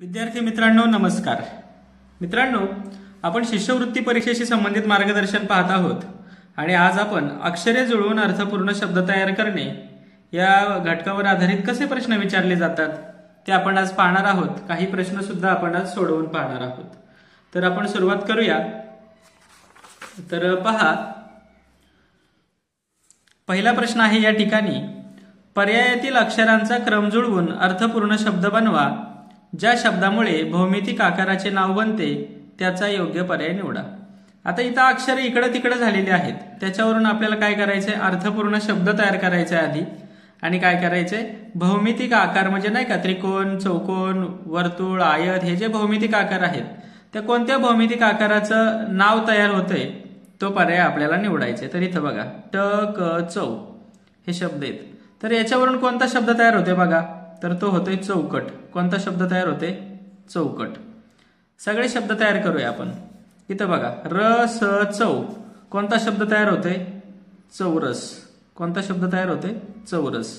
विद्यार्थी मित्रांनो नमस्कार। मित्रांनो, आपण शिष्यवृत्ती परीक्षेशी संबंधित मार्गदर्शन पाहत आहोत आणि आज आपण अक्षरे जुळवून अर्थपूर्ण शब्द तयार करणे या घटकावर आधारित कसे प्रश्न विचारले जातात ते आपण आज पाहणार आहोत। काही प्रश्न सुद्धा आपण आज सोडवून पाहणार आहोत। तर आपण सुरुवात करूया। तर पहा, पहिला प्रश्न आहे या ठिकाणी, पर्यायातील अक्षरांचा क्रम जुळवून अर्थपूर्ण शब्द बनवा। ज्या शब्दामुळे भौमितिक आकाराचे नाव बनते त्याचा योग्य पर्याय निवडा। आता इथं अक्षरे इकडे तिकडे झालेली आहेत, त्याच्यावरून आपल्याला काय करायचंय, अर्थपूर्ण शब्द तयार करायचे आधी। आणि काय करायचंय, भौमितिक आकार म्हणजे नाही का, त्रिकोण, चौकोन, वर्तुळ, आयत, हे जे भौमितिक आकार आहेत त्या कोणत्या भौमितिक आकाराचं नाव तयार होतंय तो पर्याय आपल्याला निवडायचा। तर इथं बघा, ट क चौ हे शब्द आहेत। तर याच्यावरून कोणता शब्द तयार होतोय बघा, तर तो होतोय चौकट। कोणता शब्द तयार होते, चौकट। सगळे शब्द तयार करूया आपण। इथं बघा, र स चौ कोणता शब्द तयार होते, चौरस। कोणता शब्द तयार होते, चौरस।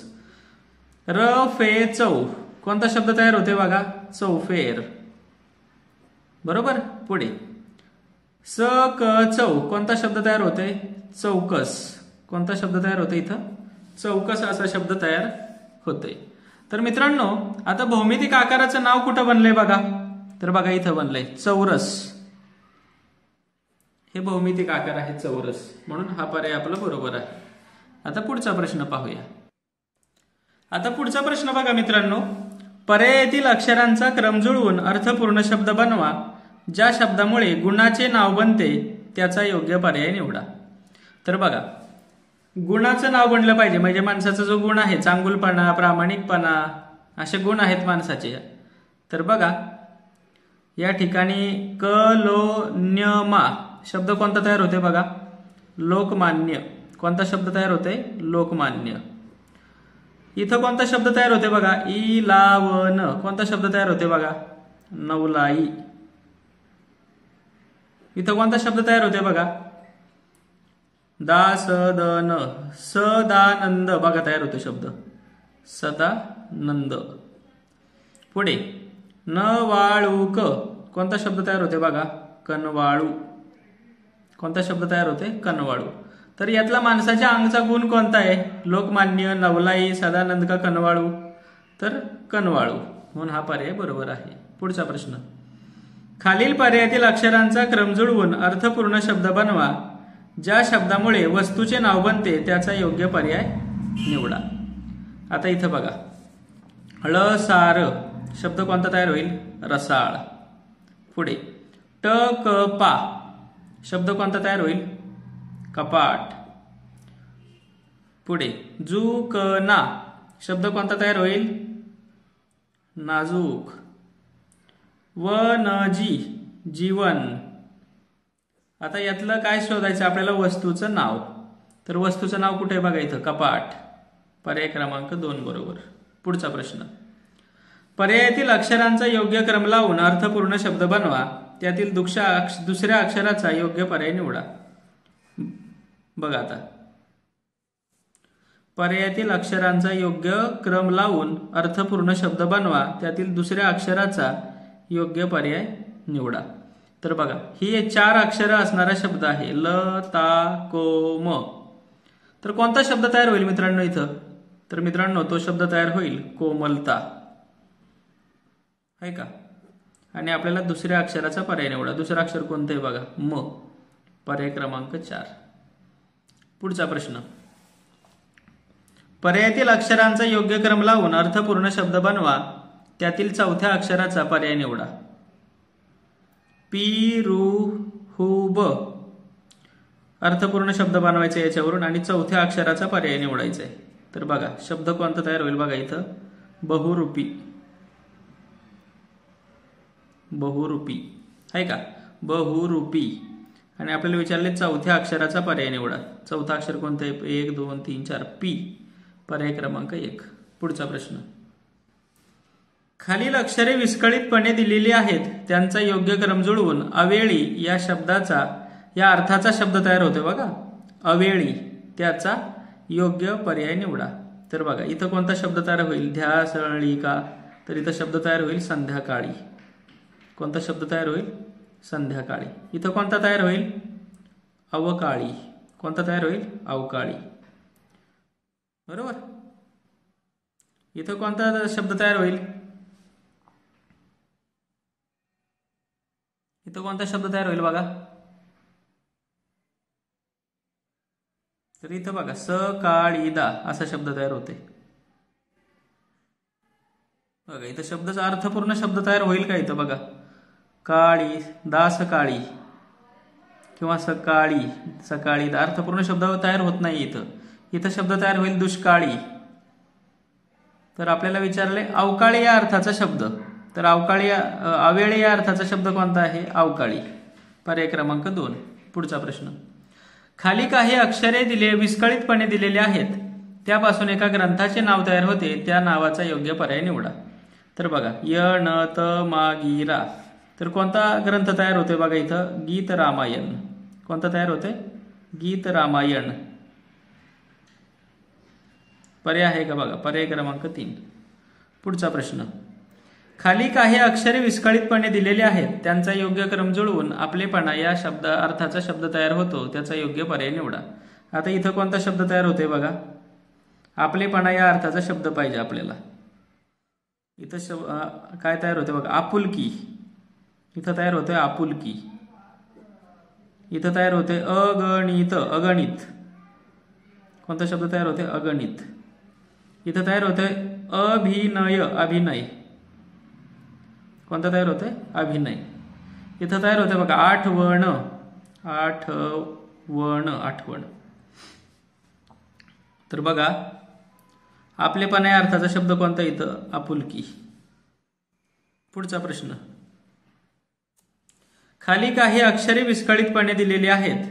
र फे चौ कोणता शब्द तयार होते बघा, चौफेर। बरोबर। पुढे स क चौ कोणता शब्द तयार होते, चौकस। कोणता शब्द तयार होते इथं, चौकस असा शब्द तयार होते। तर मित्रांनो, आता भौमितिक आकाराचं नाव कुठं बनलंय बघा, तर बघा इथं बनलंय चौरस। हे भौमितिक आकार आहे चौरस, म्हणून हा पर्याय आपला बरोबर आहे। आता पुढचा प्रश्न पाहूया। आता पुढचा प्रश्न बघा मित्रांनो, पर्यायातील अक्षरांचा क्रम जुळवून अर्थपूर्ण शब्द बनवा। ज्या शब्दामुळे गुणाचे नाव बनते त्याचा योग्य पर्याय निवडा। तर बघा, गुणाचं नाव बनलं पाहिजे, म्हणजे माणसाचा जो गुण आहे, चांगुलपणा, प्रामाणिकपणा, असे गुण आहेत माणसाचे। तर बघा या ठिकाणी क लो न्य मा शब्द कोणता तयार होते बघा, लोकमान्य। कोणता शब्द तयार होते, लोकमान्य। इथं कोणता शब्द तयार होते बघा, ई ला व न कोणता शब्द तयार होते बघा, नवलाई। इथं कोणता शब्द तयार होते बघा, दा स द न सदानंद बघा तयार होतो शब्द, सदानंद। पुढे न वाळू क कोणता शब्द तयार होते बघा, कनवाळू। कोणता शब्द तयार होते, कनवाळू। तर यातला माणसाच्या अंगचा गुण कोणता आहे, लोकमान्य, नवलाई, सदानंद का कनवाळू, तर कनवाळू, म्हणून हा पर्याय बरोबर आहे। पुढचा प्रश्न, खालील पर्यायातील अक्षरांचा क्रम जुळवून अर्थपूर्ण शब्द बनवा। ज्या शब्दामुळे वस्तूचे नाव बनते त्याचा योग्य पर्याय निवडा। आता इथं बघा, ळ सार शब्द कोणता तयार होईल, रसाळ। पुढे ट क पा शब्द कोणता तयार होईल, कपाट। पुढे जू क ना शब्द कोणता तयार होईल, नाजूक। व न जी जीवन। आता यातलं काय शोधायचं आपल्याला, वस्तूचं नाव। तर वस्तूचं नाव कुठे बघा, इथं कपाट। पर्याय क्रमांक 2 बरोबर। पुढचा प्रश्न, पर्यायातील अक्षरांचा योग्य क्रम लावून अर्थपूर्ण शब्द बनवा। त्यातील दुसऱ्या अक्षराचा योग्य पर्याय निवडा। बघा आता, पर्यायातील अक्षरांचा योग्य क्रम लावून अर्थपूर्ण शब्द बनवा। त्यातील दुसऱ्या अक्षराचा योग्य पर्याय निवडा। तर बघा, ही 4 अक्षर असणारा शब्द आहे, ल ता को म। तर कोणता शब्द तयार होईल मित्रांनो इथं, तर मित्रांनो तो शब्द तयार होईल कोमलता, आहे का। आणि आपल्याला दुसऱ्या अक्षराचा पर्याय निवडा। दुसरं अक्षर कोणतं आहे बघा, म। पर्याय क्रमांक 4। पुढचा प्रश्न, पर्यायातील अक्षरांचा योग्य क्रम लावून अर्थपूर्ण शब्द बनवा। त्यातील चौथ्या अक्षराचा पर्याय निवडा। पी रु हु ब अर्थपूर्ण शब्द बनवायचा याच्यावरून, आणि चौथ्या अक्षराचा पर्याय निवडायचा आहे। तर बघा शब्द कोणता तयार होईल बघा इथं, बहुरूपी। बहुरूपी आहे का, बहुरूपी। आणि आपल्याला विचारले चौथ्या अक्षराचा पर्याय निवडा। चौथा अक्षर कोणतं आहे, 1 2 3 4 पी। पर्याय क्रमांक 1। पुढचा प्रश्न, खालील अक्षरे विस्कळीतपणे दिलेली आहेत, त्यांचा योग्य क्रम जुळवून अवेळी या शब्दाचा, या अर्थाचा शब्द तयार होतो बघा, अवेळी, त्याचा योग्य पर्याय निवडा। तर बघा इथं कोणता शब्द तयार होईल, ध्यासळी का, तर इथं शब्द तयार होईल संध्याकाळी। कोणता शब्द तयार होईल? संध्याकाळी. इथं कोणता तयार होईल? अवकाळी. कोणता तयार होईल? अवकाळी. बरोबर. इथं कोणता शब्द तयार होईल? इथं कोणता शब्द तयार होईल बघा? तर इथं बघा सकाळीदा असा शब्द तयार होते. बघा इथं शब्दाचा अर्थपूर्ण शब्द तयार होईल का? इथं बघा काळी दा सकाळी किंवा सकाळी सकाळी दा अर्थपूर्ण शब्द तयार होत नाही. इथं शब्द तयार होईल दुष्काळी. तर आपल्याला विचारले अवकाळी या अर्थाचा शब्द. तर अवेळी या अर्थाचा शब्द कोणता आहे? अवकाळी. पर्याय क्रमांक 2. पुढचा प्रश्न. खाली काही अक्षरे विस्कळीतपणे दिलेले आहेत. त्यापासून एका ग्रंथाचे नाव तयार होते. त्या नावाचा योग्य पर्याय निवडा. तर बघा य न त मा गी रा. तर कोणता ग्रंथ तयार होतोय बघा इथं? गीत रामायण. कोणता तयार होतोय? गीत रामायण. पर्याय आहे का बघा? पर्याय क्रमांक 3. पुढचा प्रश्न. खाली काही अक्षरे विस्कळीतपणे दिलेली आहेत. त्यांचा योग्य क्रम जुळवून आपलेपणा या अर्थाचा शब्द तयार होतो. त्याचा योग्य पर्याय निवडा. आता इथं कोणता शब्द तयार होतोय बघा? आपलेपणा या अर्थाचा शब्द पाहिजे आपल्याला. इथं काय तयार होते बघा? आपुलकी. इथं तयार होतोय आपुलकी. इथं तयार होते अगणित. अगणित. कोणता शब्द तयार होते? अगणित. इथं तयार होते अभिनय. अभिनय. कोणता तयार होते? अभिनय. इथं तयार होते बघा आठवण. आठवण. आठवण. तर बघा आपलेपणा या अर्थाचा शब्द कोणता? इथं आपुलकी. पुढचा प्रश्न. खाली काही अक्षरे विस्कळीतपणे दिलेली आहेत.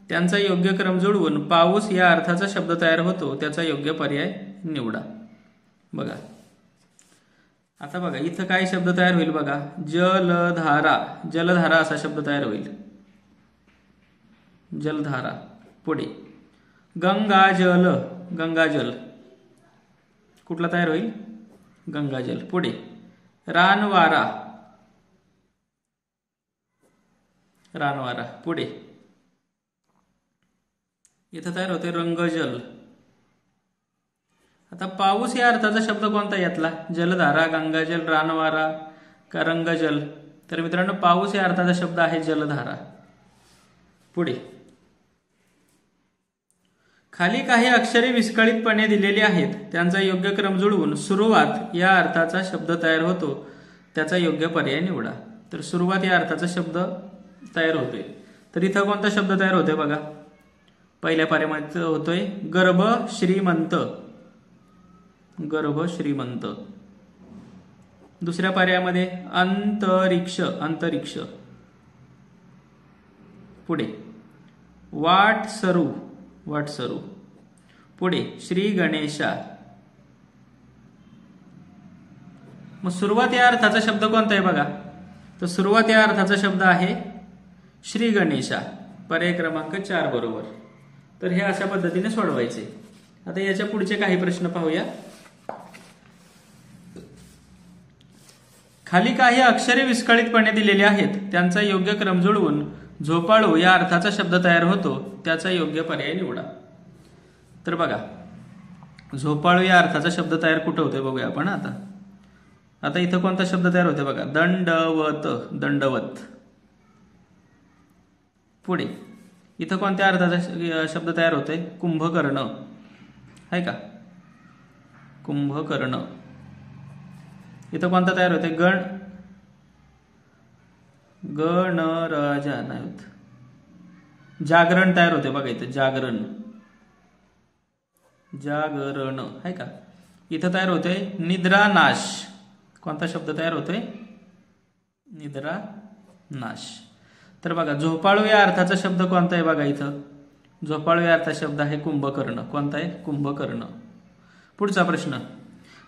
त्यांचा योग्य क्रम जुळवून पाऊस या अर्थाचा शब्द तयार होतो. त्याचा योग्य पर्याय निवडा. बघा आता बघा इथं काय शब्द तयार होईल बघा? जलधारा. जलधारा असा शब्द तयार होईल. जलधारा. पुढे गंगाजल. गंगाजल. कुठला तयार होईल? गंगाजल. पुढे रानवारा. रानवारा. पुढे इथं तयार होते रंगजल. आता पाऊस या अर्थाचा शब्द कोणता यातला? जलधारा, गंगाजल, रानवारा का रंगजल? तर मित्रांनो पाऊस या अर्थाचा शब्द आहे जलधारा. पुढे खाली काही अक्षरे विस्कळीतपणे दिलेली आहेत. त्यांचा योग्य क्रम जुळवून सुरुवात या अर्थाचा शब्द तयार होतो. त्याचा योग्य पर्याय निवडा. तर सुरुवात या अर्थाचा शब्द तयार होतोय. तर इथं कोणता शब्द तयार होतोय बघा? पहिल्या पाऱ्यामध्ये होतोय गर्भ श्रीमंत. गर्भ श्रीमंत. दुसऱ्या पर्यायामध्ये अंतरिक्ष. अंतरिक्ष. पुढे वाटसरू. वाटसरू. पुढे श्री गणेशा. मग सुरुवात या अर्थाचा शब्द कोणता आहे बघा? तर सुरुवात या अर्थाचा शब्द आहे श्री गणेशा. पर्याय क्रमांक 4 बरोबर. तर हे अशा पद्धतीने सोडवायचे. आता याच्या पुढचे काही प्रश्न पाहूया. खाली काही अक्षरे विस्कळीतपणे दिलेली आहेत. त्यांचा योग्य क्रम जुळवून झोपाळू या अर्थाचा शब्द तयार होतो. त्याचा योग्य पर्याय निवडा. तर बघा झोपाळू या अर्थाचा शब्द तयार कुठं होतोय बघूया आपण. आता इथं कोणता शब्द तयार होतोय बघा? दंडवत. दंडवत. पुढे इथं कोणत्या अर्थाचा शब्द तयार होतोय? कुंभकर्ण. आहे का? कुंभकर्ण. इथं कोणता तयार होतोय? गणराजा नाही. जागरण तयार होते बघा इथं. जागरण. जागरण. आहे का? इथं तयार होतोय निद्रानाश. कोणता शब्द तयार होतोय? निद्रानाश. तर बघा झोपाळू या अर्थाचा शब्द कोणता आहे बघा इथं? झोपाळू या अर्थाचा शब्द आहे कुंभकर्ण. कोणता आहे? कुंभकर्ण. पुढचा प्रश्न.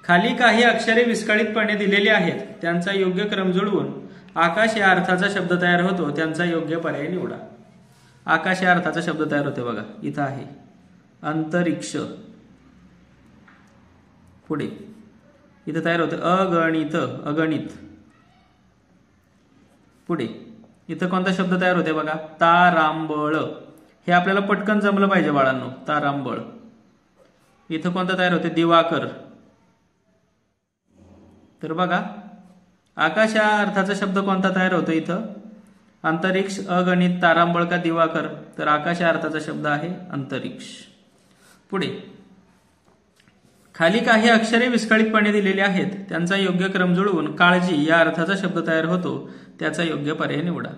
खाली काही अक्षरे विस्कळीतपणे दिलेली आहेत. त्यांचा योग्य क्रम जुळवून आकाश या अर्थाचा शब्द तयार होतो. त्यांचा योग्य पर्याय निवडा. आकाश या अर्थाचा शब्द तयार होते बघा. इथं आहे अंतरिक्ष. पुढे इथं तयार होतं अगणित. अगणित. पुढे इथं कोणता शब्द तयार होते बघा, तारांबळ. हे आपल्याला पटकन जमलं पाहिजे बाळांनो, तारांबळ. इथं कोणता तयार होते, दिवाकर. तर बघा आकाश या अर्थाचा शब्द कोणता तयार होतो इथं, अंतरिक्ष, अगणित, तारांबळ का दिवाकर. तर आकाश या अर्थाचा शब्द आहे अंतरिक्ष. पुढे खाली काही अक्षरे विस्कळीतपणे दिलेली आहेत, त्यांचा योग्य क्रम जुळवून काळजी या अर्थाचा शब्द तयार होतो, त्याचा योग्य पर्याय निवडा.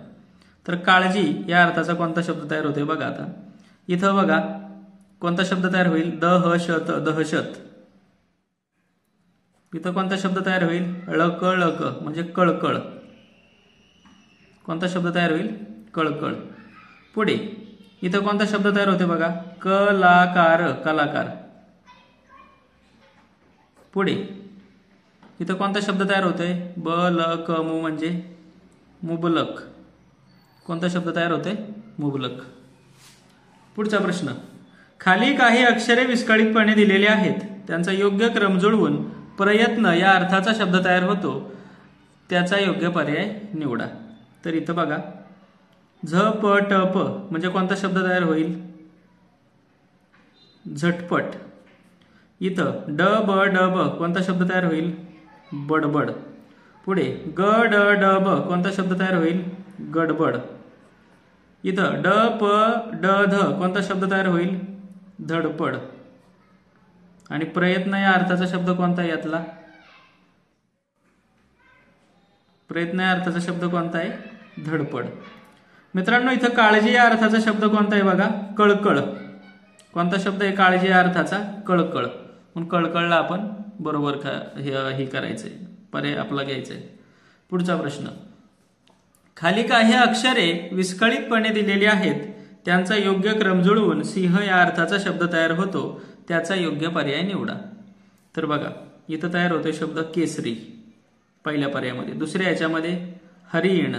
तर काळजी या अर्थाचा कोणता शब्द तयार होतोय बघा. आता इथं बघा कोणता शब्द तयार होईल, दहशत, दहशत. इथं कोणता शब्द तयार होईल, ळकळक म्हणजे कळकळ. कोणता शब्द तयार होईल, कळकळ. पुढे इथं कोणता शब्द तयार होते बघा, कलाकार, कलाकार. पुढे इथं कोणता शब्द तयार होतोय, बलकमू म्हणजे मुबलक. कोणता शब्द तयार होतोय, मुबलक. पुढचा प्रश्न, खाली काही अक्षरे विस्कळीतपणे दिलेली आहेत, त्यांचा योग्य क्रम जुळवून प्रयत्न या अर्थाचा शब्द तयार होतो, त्याचा योग्य पर्याय निवडा. तर इथं बघा झपटप म्हणजे कोणता शब्द तयार होईल, झटपट. इथं डबडब कोणता शब्द तयार होईल, बडबड. पुढे गडडब कोणता शब्द तयार होईल, गडबड. इथं डपडध कोणता शब्द तयार होईल, धडपड. आणि प्रयत्न या अर्थाचा शब्द कोणता आहे यातला, प्रयत्न या अर्थाचा शब्द कोणता आहे, धडपड. मित्रांनो इथं काळजी या अर्थाचा शब्द कोणता आहे बघा, कळकळ. कोणता शब्द आहे काळजी या अर्थाचा, कळकळ. म्हणून कळकळला आपण बरोबर हे करायचंय, पर्याय आपला घ्यायचंय. पुढचा प्रश्न, खाली काही अक्षरे विस्कळीतपणे दिलेली आहेत, त्यांचा योग्य क्रम जुळवून सिंह या अर्थाचा शब्द तयार होतो, त्याचा योग्य पर्याय निवडा. तर बघा इथं तयार होतोय शब्द केसरी पहिल्या पर्यायामध्ये. दुसऱ्या याच्यामध्ये हरिण.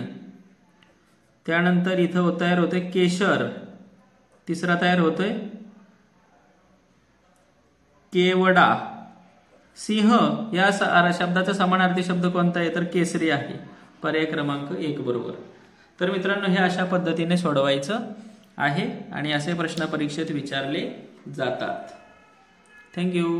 त्यानंतर इथं तयार होतोय केशर. तिसरा तयार होतोय केवडा. सिंह या शब्दाचा समानार्थी शब्द कोणता आहे, तर केसरी आहे. पर्याय क्रमांक 1 बरोबर. तर मित्रांनो हे अशा पद्धतीने सोडवायचं आहे आणि असे प्रश्न परीक्षेत विचारले जातात. थँक्यू.